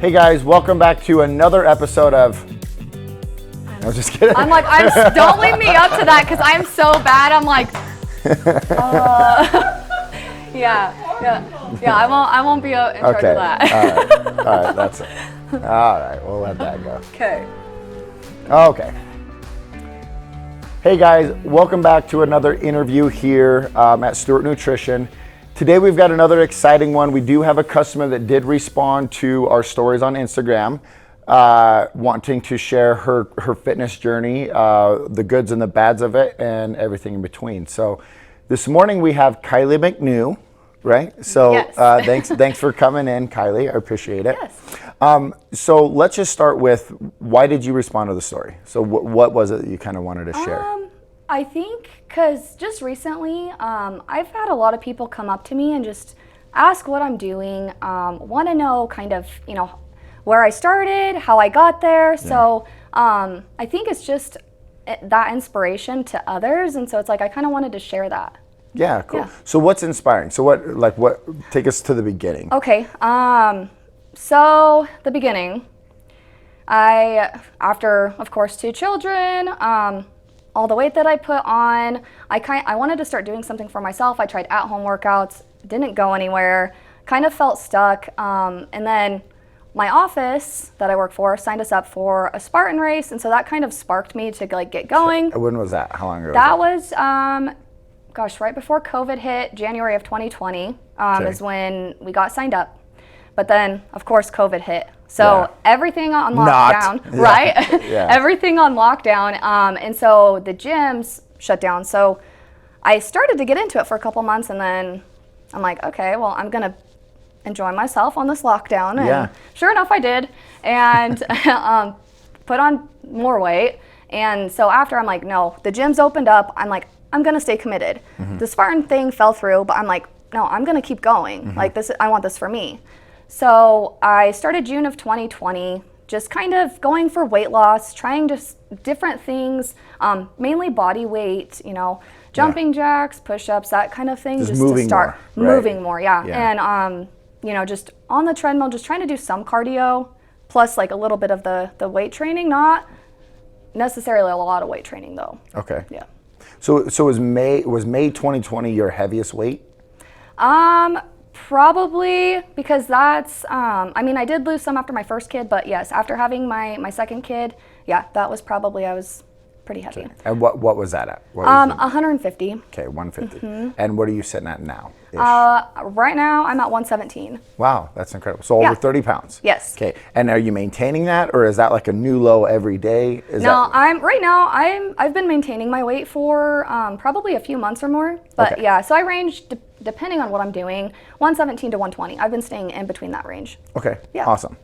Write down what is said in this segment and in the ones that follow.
Hey guys, welcome back to another episode of... I was just kidding. I'm like, don't leave me up to that because I'm so bad. I'm like, yeah. I won't be in charge of that. All right, that's it. All right, we'll let that go. Okay. Hey guys, welcome back to another interview here at Stewart Nutrition. Today we've got another exciting one. We do have a customer that did respond to our stories on Instagram, wanting to share her fitness journey, the goods and the bads of it, and everything in between. So this morning we have Kylie McNew, right? So yes. thanks for coming in, Kylie. I appreciate it. Yes. So let's just start with, why did you respond to the story? So what was it that you kind of wanted to share? I think because just recently, I've had a lot of people come up to me and just ask what I'm doing, want to know kind of, where I started, how I got there. Yeah. So I think it's just that inspiration to others. And so it's like, I kind of wanted to share that. Yeah, cool. Yeah. So what's inspiring? So what, take us to the beginning. Okay. So the beginning, after of course 2 children, all the weight that I put on, I wanted to start doing something for myself. I tried at-home workouts, didn't go anywhere, kind of felt stuck. And then my office that I work for signed us up for a Spartan Race, and so that kind of sparked me to get going. When was that? How long ago? That was right before COVID hit, January of 2020 is when we got signed up. But then, of course, COVID hit. So everything on lockdown, right? Yeah. Everything on lockdown. And so the gyms shut down. So I started to get into it for a couple months, and then I'm like, okay, well, I'm going to enjoy myself on this lockdown. And sure enough, I did. And put on more weight. And so after, I'm like, no, the gyms opened up. I'm like, I'm going to stay committed. Mm-hmm. The Spartan thing fell through, but I'm like, no, I'm going to keep going. Mm-hmm. Like this, I want this for me. So I started June of 2020, just kind of going for weight loss, trying just different things, mainly body weight, jumping jacks, push-ups, that kind of thing. Just moving to start more, right? Moving more, yeah. And, just on the treadmill, just trying to do some cardio, plus like a little bit of the weight training, not necessarily a lot of weight training though. Okay. Yeah. So was May 2020 your heaviest weight? Probably, because that's, I did lose some after my first kid, but yes, after having my second kid, that was probably, I was pretty heavy. Okay. And what was that at? 150. Okay, 150. Mm-hmm. And what are you sitting at now? Right now, I'm at 117. Wow, that's incredible. So over 30 pounds. Yes. Okay, and are you maintaining that, or is that like a new low every day? I've been maintaining my weight for probably a few months or more. But so I range, depending on what I'm doing, 117 to 120. I've been staying in between that range. Okay, yeah. Awesome.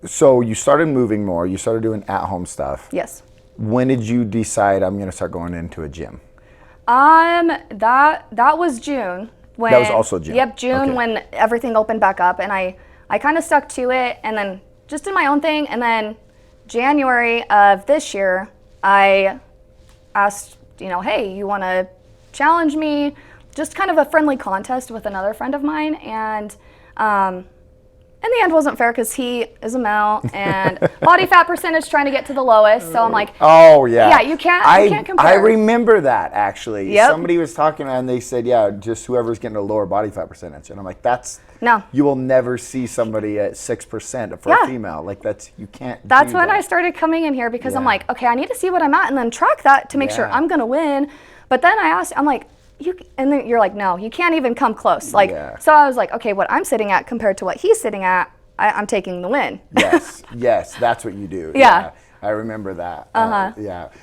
So you started moving more, you started doing at-home stuff. Yes. When did you decide I'm going to start going into a gym? That was June. That was also June? Yep, June when everything opened back up, and I kind of stuck to it, and then just did my own thing, and then January of this year, I asked, hey, you want to challenge me? Just kind of a friendly contest with another friend of mine, and in the end wasn't fair because he is a male and body fat percentage trying to get to the lowest. So I'm like, you can't compare. I remember that actually. Yep. Somebody was talking and they said, just whoever's getting a lower body fat percentage. And I'm like, no. You will never see somebody at 6% for a female. Like you can't. That's when I started coming in here because I'm like, okay, I need to see what I'm at and then track that to make sure I'm going to win. But then I asked, I'm like, and then you're like, no, you can't even come close. So I was like, okay, what I'm sitting at compared to what he's sitting at, I'm taking the win. Yes, that's what you do. Yeah. I remember that.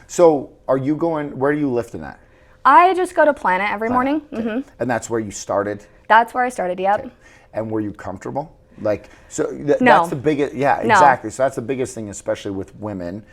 So where are you lifting at? I just go to Planet every morning. Okay. Mm-hmm. And that's where you started? That's where I started, yep. Okay. And were you comfortable? That's the biggest, exactly. So that's the biggest thing, especially with women,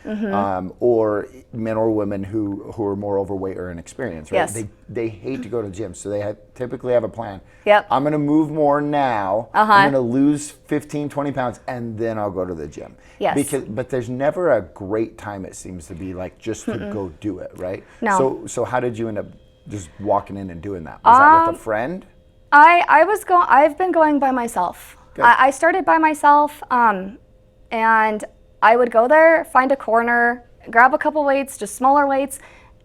or men or women who are more overweight or inexperienced, right? Yes. They hate to go to gyms, so they typically have a plan. Yep. I'm going to move more now. I'm going to lose 15, 20 pounds, and then I'll go to the gym. Yes. But there's never a great time, it seems to be, just to go do it, right? No. So how did you end up just walking in and doing that? Was that with a friend? I've been going by myself. I started by myself, and I would go there, find a corner, grab a couple weights, just smaller weights,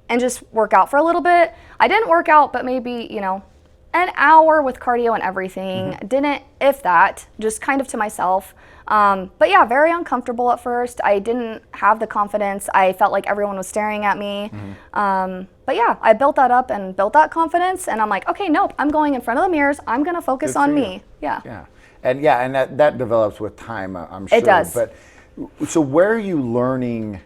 and just work out for a little bit. I didn't work out, but maybe, an hour with cardio and everything. Didn't, if that, just kind of to myself. But yeah, very uncomfortable at first. I didn't have the confidence. I felt like everyone was staring at me. But yeah, I built that up and built that confidence, and I'm like, okay, nope, I'm going in front of the mirrors. I'm gonna focus on me. Yeah. And that develops with time, I'm sure. It does. But so where are you learning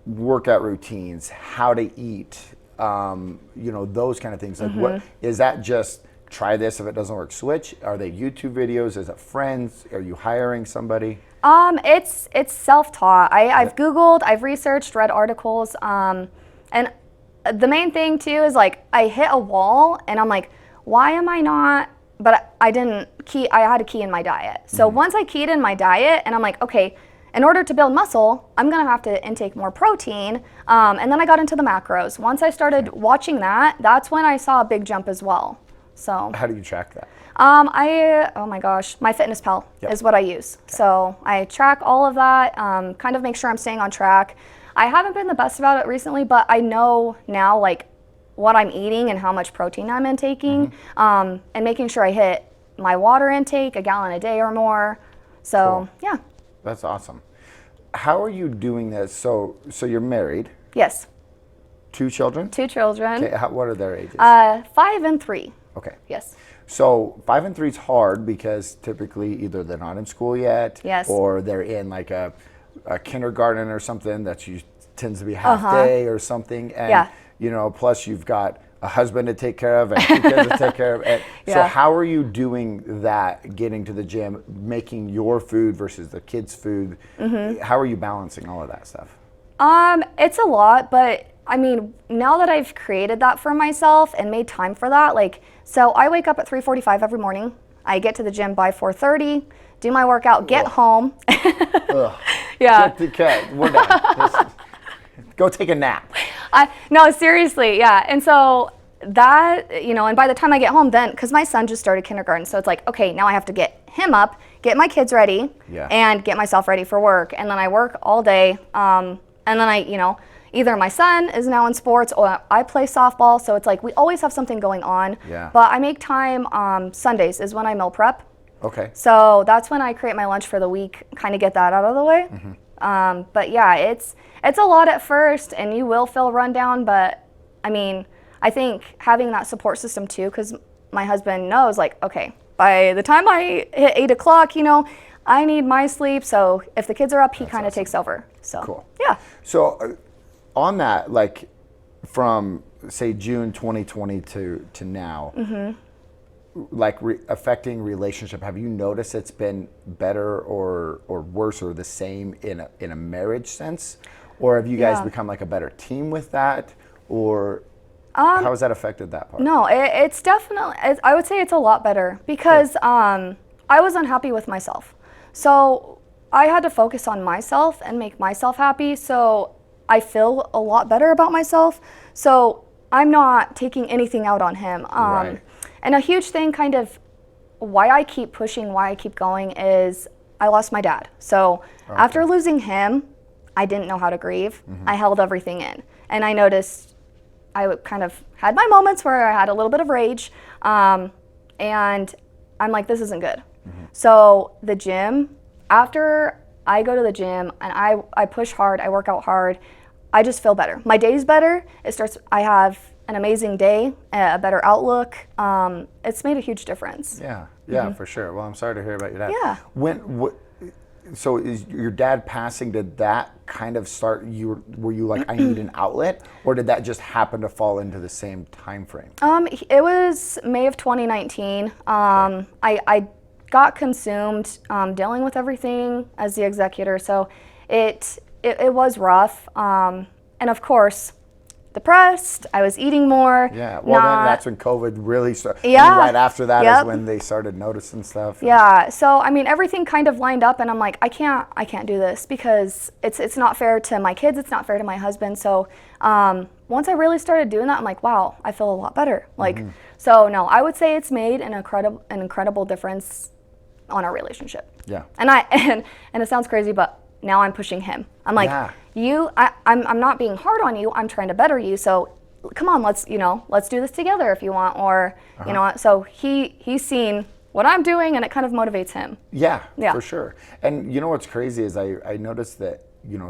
workout routines, how to eat, those kind of things? Like, what is that? Just try this, if it doesn't work, switch? Are they YouTube videos? Is it friends? Are you hiring somebody? It's self-taught. I've Googled, I've researched, read articles, and the main thing too is like I hit a wall and I'm like, why am I not? But I didn't key. I had to key in my diet. So once I keyed in my diet, and I'm like, okay, in order to build muscle, I'm gonna have to intake more protein. And then I got into the macros. Once I started watching that, that's when I saw a big jump as well. So how do you track that? Oh my gosh, MyFitnessPal is what I use. So I track all of that, kind of make sure I'm staying on track. I haven't been the best about it recently, but I know now like what I'm eating and how much protein I'm intaking, and making sure I hit my water intake, 1 gallon a day or more. So yeah. That's awesome. How are you doing this? So you're married? Yes. 2 children? 2 children. Okay, what are their ages? 5 and 3. Okay. Yes. So 5 and 3 is hard because typically either they're not in school yet, or they're in like a kindergarten or something that tends to be half day or something, and plus you've got a husband to take care of and 2 kids to take care of. And so how are you doing that, getting to the gym, making your food versus the kids' food? How are you balancing all of that stuff? It's a lot, but I mean, now that I've created that for myself and made time for that, so I wake up at 3:45 every morning. I get to the gym by 4:30, do my workout, get home. We're done. Go take a nap. No, seriously, yeah. And so that, and by the time I get home then, because my son just started kindergarten, so it's like, okay, now I have to get him up, get my kids ready, and get myself ready for work. And then I work all day, and then I, either my son is now in sports or I play softball, so it's like we always have something going on. But I make time, Sundays is when I meal prep. Okay. So that's when I create my lunch for the week, kind of get that out of the way. But yeah, it's a lot at first, and you will feel run down, but I mean, I think having that support system too, because my husband knows, like, okay, by the time I hit 8 o'clock, I need my sleep, so if the kids are up, he kind of takes over. So cool. Yeah. So on that, like from say June 2020 to now, like affecting relationship, have you noticed it's been better or worse or the same in a marriage sense, or have you guys become like a better team with that, or how has that affected that part? No, it's definitely, I would say it's a lot better because I was unhappy with myself, so I had to focus on myself and make myself happy, so I feel a lot better about myself, so I'm not taking anything out on him. And a huge thing, kind of why I keep pushing, why I keep going, is I lost my dad. So after losing him, I didn't know how to grieve. I held everything in. And I noticed I kind of had my moments where I had a little bit of rage. And I'm like, this isn't good. So the gym, after I go to the gym and I push hard, I work out hard, I just feel better. My day's better. I have an amazing day, a better outlook. It's made a huge difference. Yeah, for sure. Well, I'm sorry to hear about your dad. Yeah. So is your dad passing, did that kind of start, were you like, I need an outlet, or did that just happen to fall into the same time frame? It was May of 2019. I got consumed dealing with everything as the executor, so it was rough. And of course, depressed, I was eating more. Yeah, well then that's when COVID really started. Right after that is when they started noticing stuff. Yeah, so I mean everything kind of lined up and I'm like, I can't do this because it's not fair to my kids, it's not fair to my husband. So once I really started doing that, I'm like, wow, I feel a lot better. So no, I would say it's made an incredible difference on our relationship. Yeah. And and it sounds crazy, but now I'm pushing him. I'm like, I'm not being hard on you. I'm trying to better you. So come on, let's do this together if you want. Or, so he's seen what I'm doing and it kind of motivates him. Yeah, for sure. And you know what's crazy is I noticed that,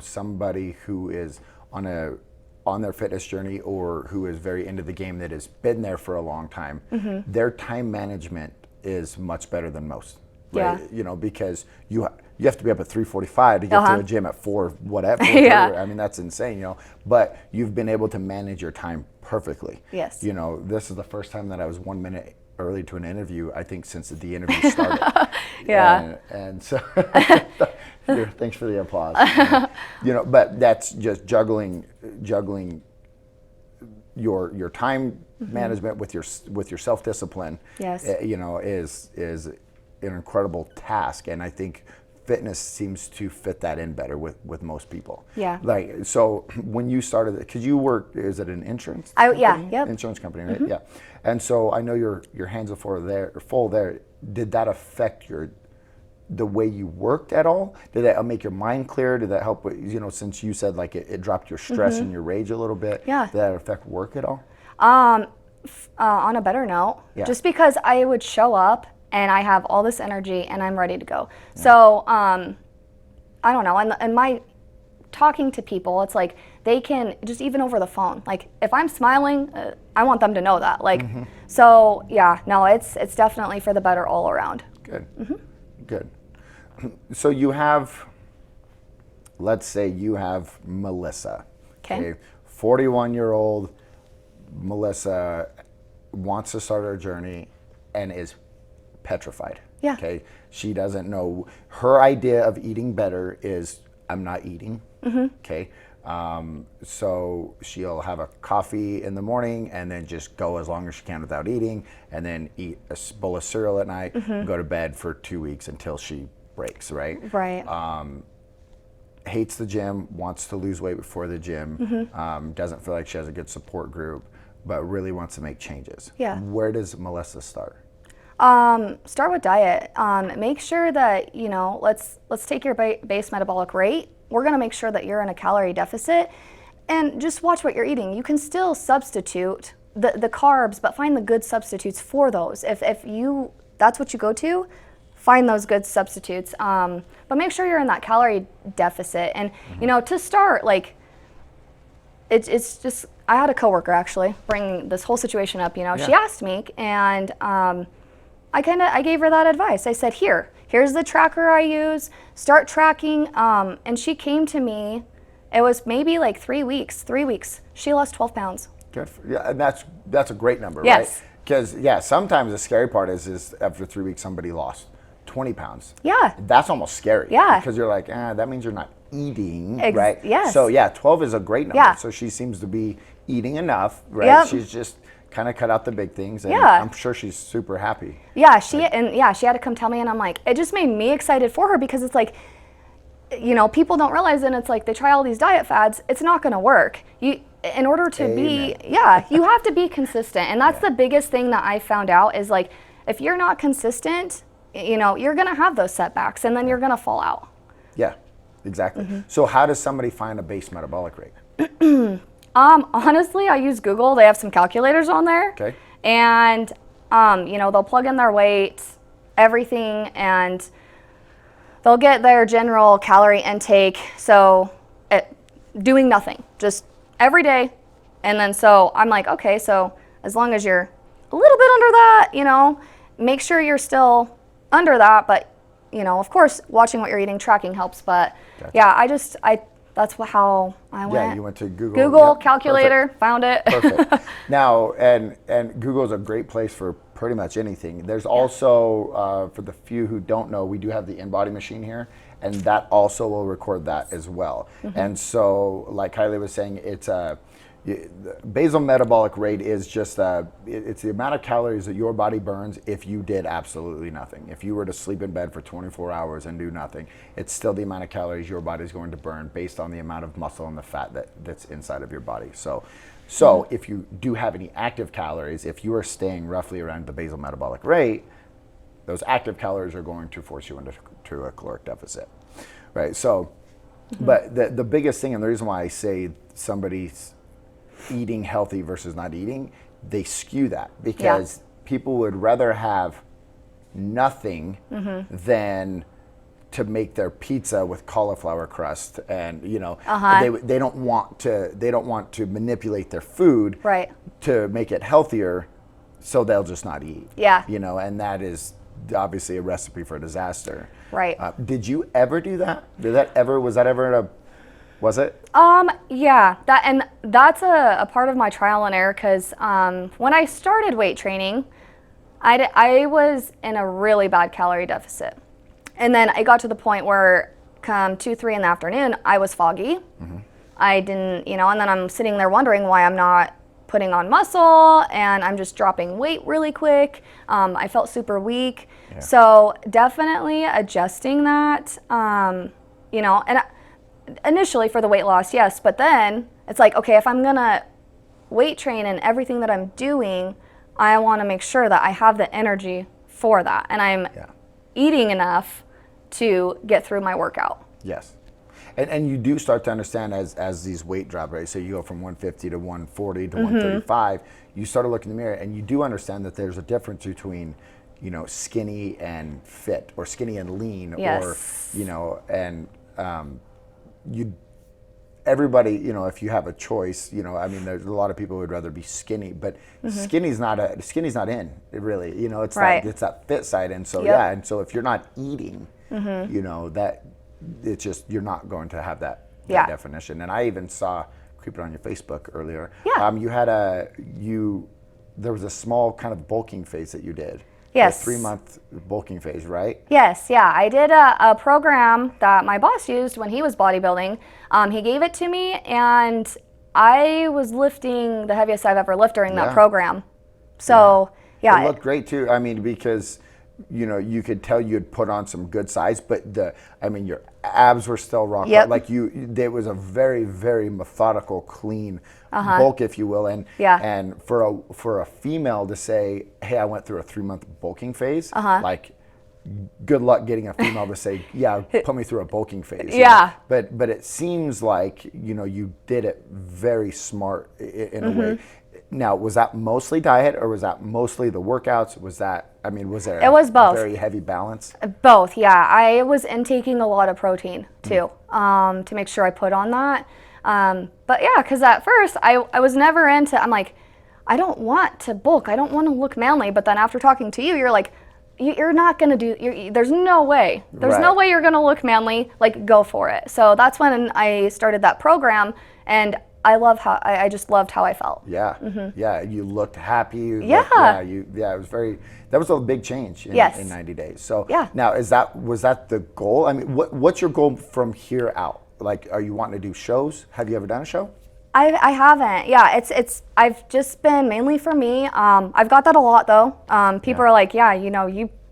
somebody who is on their fitness journey or who is very into the game that has been there for a long time, their time management is much better than most. Right? Yeah. Because you have to be up at 3:45 to get to a gym at 4 whatever. I mean, that's insane, But you've been able to manage your time perfectly. Yes. This is the first time that I was 1 minute early to an interview, I think, since the interview started. And so thanks for the applause. But that's just juggling your time management with your self-discipline. Yes. Is an incredible task, and I think fitness seems to fit that in better with most people. Yeah. Like, so when you started, because you work, is it an insurance company? Insurance company, right? Yeah. And so I know your hands are full there. Did that affect the way you worked at all? Did that make your mind clear? Did that help with, since you said like it dropped your stress and your rage a little bit? Yeah. Did that affect work at all? On a better note, just because I would show up and I have all this energy and I'm ready to go. Yeah. So, I don't know. And my talking to people, it's like they can just even over the phone. Like if I'm smiling, I want them to know that. Like, so yeah, no, it's definitely for the better all around. Good. Good. So you have, let's say you have Melissa. Okay. 41-year-old Melissa wants to start her journey and is petrified. Yeah. Okay. She doesn't know. Her idea of eating better is I'm not eating. Okay. So she'll have a coffee in the morning and then just go as long as she can without eating, and then eat a bowl of cereal at night, and go to bed for 2 weeks until she breaks. Right. Right. Hates the gym, wants to lose weight before the gym, doesn't feel like she has a good support group, but really wants to make changes. Yeah. Where does Melissa start? Start with diet. Make sure that, let's take your base metabolic rate. We're going to make sure that you're in a calorie deficit, and just watch what you're eating. You can still substitute the carbs, but find the good substitutes for those. If that's what you go to, find those good substitutes. But make sure you're in that calorie deficit. And, to start, like, it's just, I had a coworker actually bring this whole situation up, she asked me, and, I gave her that advice. I said, here's the tracker I use, start tracking. And she came to me, it was maybe like 3 weeks, she lost 12 pounds. Good. And that's a great number, yes. Right? Because, sometimes the scary part is after 3 weeks, somebody lost 20 pounds. Yeah. That's almost scary. Yeah. Because you're like, that means you're not eating, right? Yes. So 12 is a great number. Yeah. So she seems to be eating enough, right? Yep. She's just kind of cut out the big things, and Yeah. I'm sure she's super happy. Yeah, she had to come tell me, and I'm like, it just made me excited for her, because it's like, people don't realize, and it's like they try all these diet fads, it's not going to work. In order to be, you have to be consistent, and that's the biggest thing that I found out is, like, if you're not consistent, you're going to have those setbacks, and then you're going to fall out. Yeah, exactly. So how does somebody find a base metabolic rate? Honestly, I use Google. They have some calculators on there. Okay. And, they'll plug in their weight, everything, and they'll get their general calorie intake. So doing nothing, just every day. And then so I'm like, okay, so as long as you're a little bit under that, make sure you're still under that. But, of course, watching what you're eating, tracking helps. But gotcha. That's how I went. Yeah, you went to Google. Google, calculator, found it. Perfect. Now, and Google is a great place for pretty much anything. There's also, for the few who don't know, we do have the InBody machine here, and that also will record that as well. And so, like Kylie was saying, it's the basal metabolic rate is just it's the amount of calories that your body burns if you did absolutely nothing. If you were to sleep in bed for 24 hours and do nothing, it's still the amount of calories your body is going to burn based on the amount of muscle and the fat that's inside of your body. So if you do have any active calories, if you are staying roughly around the basal metabolic rate, those active calories are going to force you into a caloric deficit, right? So, but the biggest thing, and the reason why I say somebody's eating healthy versus not eating, they skew that because people would rather have nothing than to make their pizza with cauliflower crust, and they don't want to manipulate their food to make it healthier, so they'll just not eat. And that is obviously a recipe for disaster. Right. Did you ever do that? Was it? Yeah, that's a part of my trial and error, because when I started weight training, I was in a really bad calorie deficit. And then I got to the point where come 2-3 in the afternoon, I was foggy. I didn't, and then I'm sitting there wondering why I'm not putting on muscle, and I'm just dropping weight really quick. I felt super weak. So definitely adjusting that, and initially for the weight loss, yes, but then it's like, okay, if I'm gonna weight train and everything that I'm doing, I want to make sure that I have the energy for that, and I'm eating enough to get through my workout. Yes. And you do start to understand as these weight drop, right? So you go from 150 to 140 to 135, you start to look in the mirror and you do understand that there's a difference between, skinny and fit, or skinny and lean, or, everybody, if you have a choice, there's a lot of people who would rather be skinny, but skinny's not in, really, it's it's that fit side. And so, and so if you're not eating, that it's just, you're not going to have that definition. And I even saw, creeping on your Facebook earlier, you had there was a small kind of bulking phase that you did. Yes. A 3-month bulking phase, right? Yes, I did a program that my boss used when he was bodybuilding. He gave it to me, and I was lifting the heaviest I've ever lifted during that program. So, It looked great too. Because you could tell you had put on some good size, but your abs were still rock hard. Like there was a very, very methodical, clean bulk, if you will. And for a female to say, hey, I went through a 3-month bulking phase, like, good luck getting a female to say, put me through a bulking phase. But it seems like, you did it very smart in a way. Now, was that mostly diet, or was that mostly the workouts? Was there it was both. A very heavy balance? Both, yeah. I was intaking a lot of protein too, to make sure I put on that. But because at first I was never into, I'm like, I don't want to bulk. I don't want to look manly. But then after talking to you, you're like, you're not going to do, there's no way. There's no way you're going to look manly. Like, go for it. So that's when I started that program, and I just loved how I felt. You looked happy. It was that was a big change in 90 days. So now was that the goal? What's your goal from here out? Like, are you wanting to do shows? Have you ever done a show? I haven't. I've just been mainly for me. I've got that a lot though. People are like,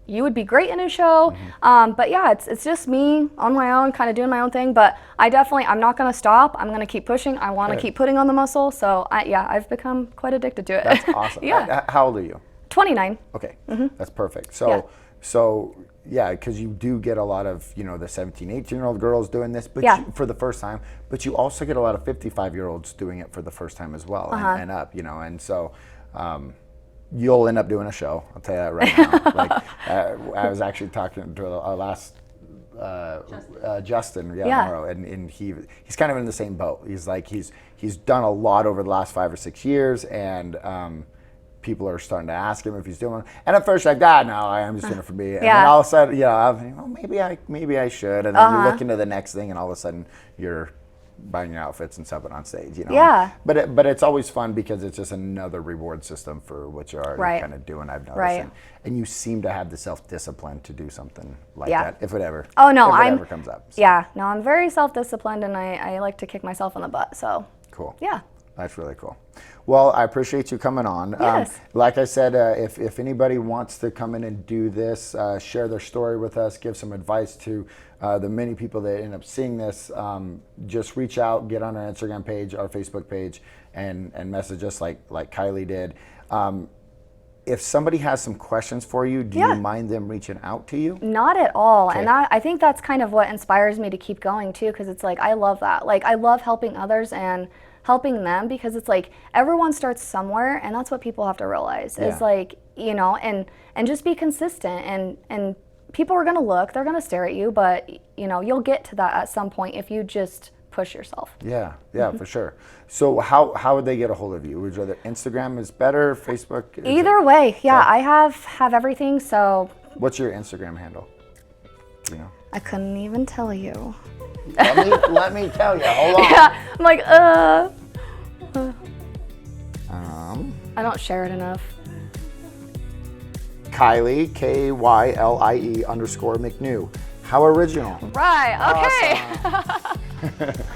you would be great in a show. But it's just me on my own, kind of doing my own thing. But I'm not going to stop. I'm going to keep pushing. I want to keep putting on the muscle. So I've become quite addicted to it. That's awesome. How old are you? 29. Okay, that's perfect. So because you do get a lot of, the 17, 18-year-old girls doing this, but for the first time, but you also get a lot of 55-year-olds doing it for the first time as well, and up, and so you'll end up doing a show. I'll tell you that right now. Like, I was actually talking to our last Justin tomorrow, and he's kind of in the same boat. He's like, he's done a lot over the last 5 or 6 years, and people are starting to ask him if he's doing it. And at first, like, no, I'm just doing it for me. And then all of a sudden, maybe I should. And then you look into the next thing, and all of a sudden, you're buying your outfits and stuff on stage. But it's always fun because it's just another reward system for what you're already kind of doing, I've noticed. And you seem to have the self-discipline to do something like that, if it ever comes up. So. I'm very self-disciplined, and I like to kick myself in the butt. So cool. Yeah. That's really cool. Well, I appreciate you coming on. Yes. Like I said, if anybody wants to come in and do this, share their story with us, give some advice to the many people that end up seeing this, just reach out, get on our Instagram page, our Facebook page, and message us like Kylie did. if somebody has some questions for you, do you mind them reaching out to you? Not at all. Okay. And I think that's kind of what inspires me to keep going too, because it's like, I love that. Like, I love helping others and helping them, because it's like everyone starts somewhere, and that's what people have to realize is like, you know, and just be consistent, and people are going to look, they're going to stare at you, but you know, you'll get to that at some point if you just push yourself. Yeah, for sure. So how would they get a hold of you? Would you rather Instagram is better, Facebook? Either way, I have everything. So what's your Instagram handle? Do you know? I couldn't even tell you. Let me tell you. Hold on. Yeah, I'm like, I don't share it enough. Kylie, KYLIE _McNew. How original. Right, okay. Awesome.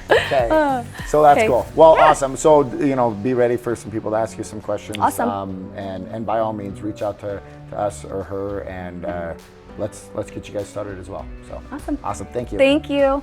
Okay, so that's cool. Well, awesome. So, you know, be ready for some people to ask you some questions. Awesome. And by all means, reach out to us or her, and let's get you guys started as well. So awesome. Awesome. Thank you. Thank you.